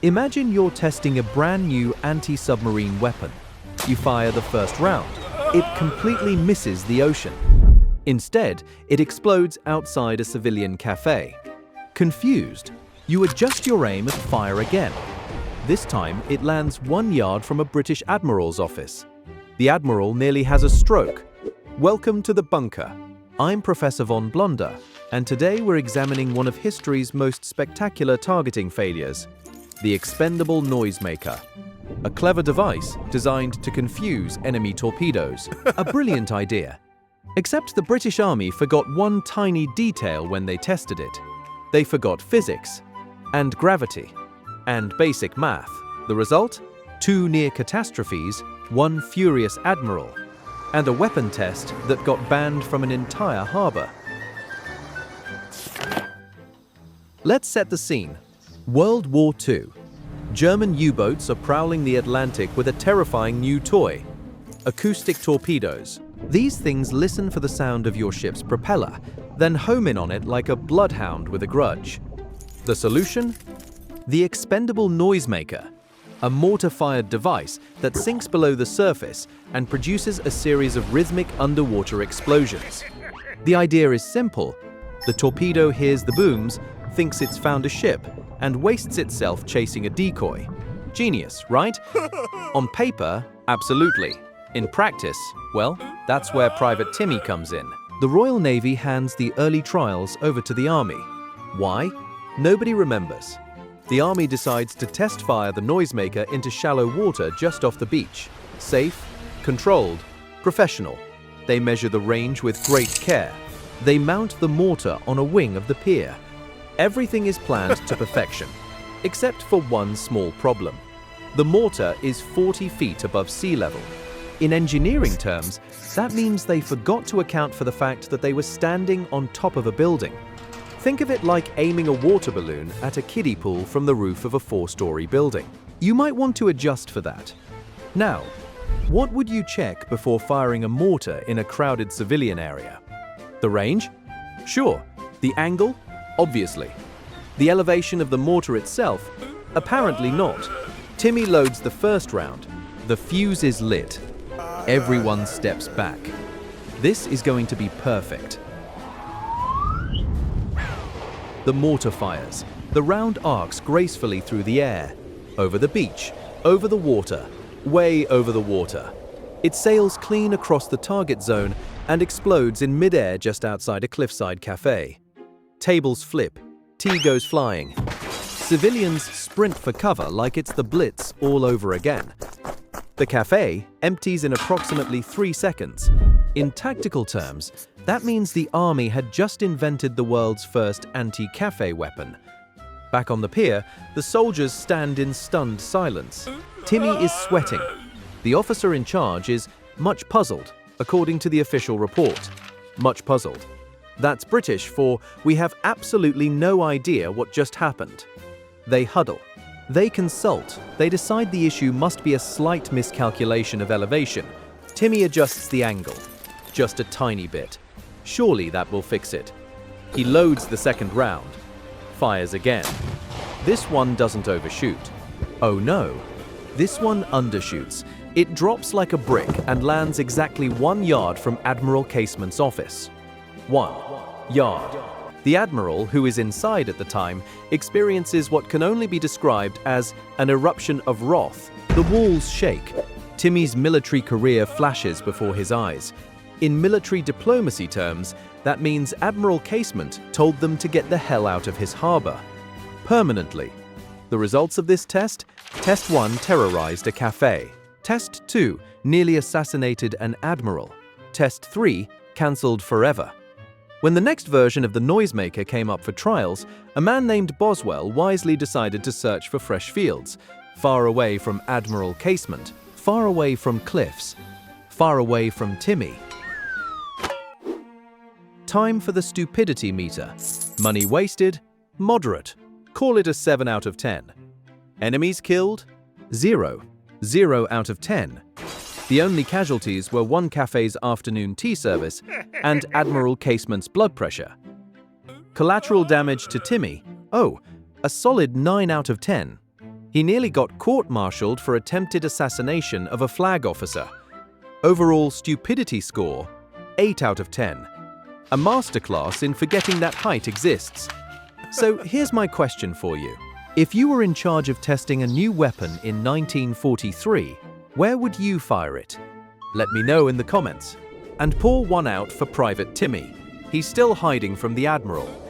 Imagine you're testing a brand new anti-submarine weapon. You fire the first round. It completely misses the ocean. Instead, it explodes outside a civilian café. Confused, you adjust your aim and fire again. This time, it lands 1 yard from a British Admiral's office. The Admiral nearly has a stroke. Welcome to the bunker. I'm Professor von Blunder, and today we're examining one of history's most spectacular targeting failures, the expendable noisemaker. A clever device designed to confuse enemy torpedoes. A brilliant idea. Except the British Army forgot one tiny detail when they tested it. They forgot physics, and gravity, and basic math. The result? 2 near catastrophes, 1 furious admiral, and a weapon test that got banned from an entire harbor. Let's set the scene. World War II. German U-boats are prowling the Atlantic with a terrifying new toy, acoustic torpedoes. These things listen for the sound of your ship's propeller, then home in on it like a bloodhound with a grudge. The solution? The expendable noisemaker, a mortar-fired device that sinks below the surface and produces a series of rhythmic underwater explosions. The idea is simple. The torpedo hears the booms, thinks it's found a ship, and wastes itself chasing a decoy. Genius, right? On paper, absolutely. In practice, well, that's where Private Timmy comes in. The Royal Navy hands the early trials over to the Army. Why? Nobody remembers. The Army decides to test fire the noisemaker into shallow water just off the beach. Safe, controlled, professional. They measure the range with great care. They mount the mortar on a wing of the pier. Everything is planned to perfection, except for one small problem. The mortar is 40 feet above sea level. In engineering terms, that means they forgot to account for the fact that they were standing on top of a building. Think of it like aiming a water balloon at a kiddie pool from the roof of a 4-story building. You might want to adjust for that. Now, what would you check before firing a mortar in a crowded civilian area? The range? Sure. The angle? Obviously. The elevation of the mortar itself? Apparently not. Timmy loads the first round. The fuse is lit. Everyone steps back. This is going to be perfect. The mortar fires. The round arcs gracefully through the air, over the beach, over the water, way over the water. It sails clean across the target zone and explodes in mid-air just outside a cliffside café. Tables flip, tea goes flying. Civilians sprint for cover like it's the Blitz all over again. The café empties in approximately 3 seconds. In tactical terms, that means the Army had just invented the world's first anti-café weapon. Back on the pier, the soldiers stand in stunned silence. Timmy is sweating. The officer in charge is much puzzled, according to the official report. Much puzzled. That's British for, we have absolutely no idea what just happened. They huddle. They consult. They decide the issue must be a slight miscalculation of elevation. Timmy adjusts the angle. Just a tiny bit. Surely that will fix it. He loads the second round. Fires again. This one doesn't overshoot. Oh no. This one undershoots. It drops like a brick and lands exactly 1 yard from Admiral Casement's office. 1 yard. The Admiral, who is inside at the time, experiences what can only be described as an eruption of wrath. The walls shake. Timmy's military career flashes before his eyes. In military diplomacy terms, that means Admiral Casement told them to get the hell out of his harbor. Permanently. The results of this test? Test 1 terrorized a café. Test 2 nearly assassinated an admiral. Test 3 cancelled forever. When the next version of the noisemaker came up for trials, a man named Boswell wisely decided to search for fresh fields, far away from Admiral Casement, far away from cliffs, far away from Timmy. Time for the stupidity meter. Money wasted? Moderate. Call it a 7 out of 10. Enemies killed? 0. 0 out of 10. The only casualties were one café's afternoon tea service and Admiral Casement's blood pressure. Collateral damage to Timmy? Oh, a solid 9 out of 10. He nearly got court-martialed for attempted assassination of a flag officer. Overall stupidity score, 8 out of 10. A masterclass in forgetting that height exists. So here's my question for you. If you were in charge of testing a new weapon in 1943, where would you fire it? Let me know in the comments. And pour one out for Private Timmy. He's still hiding from the Admiral.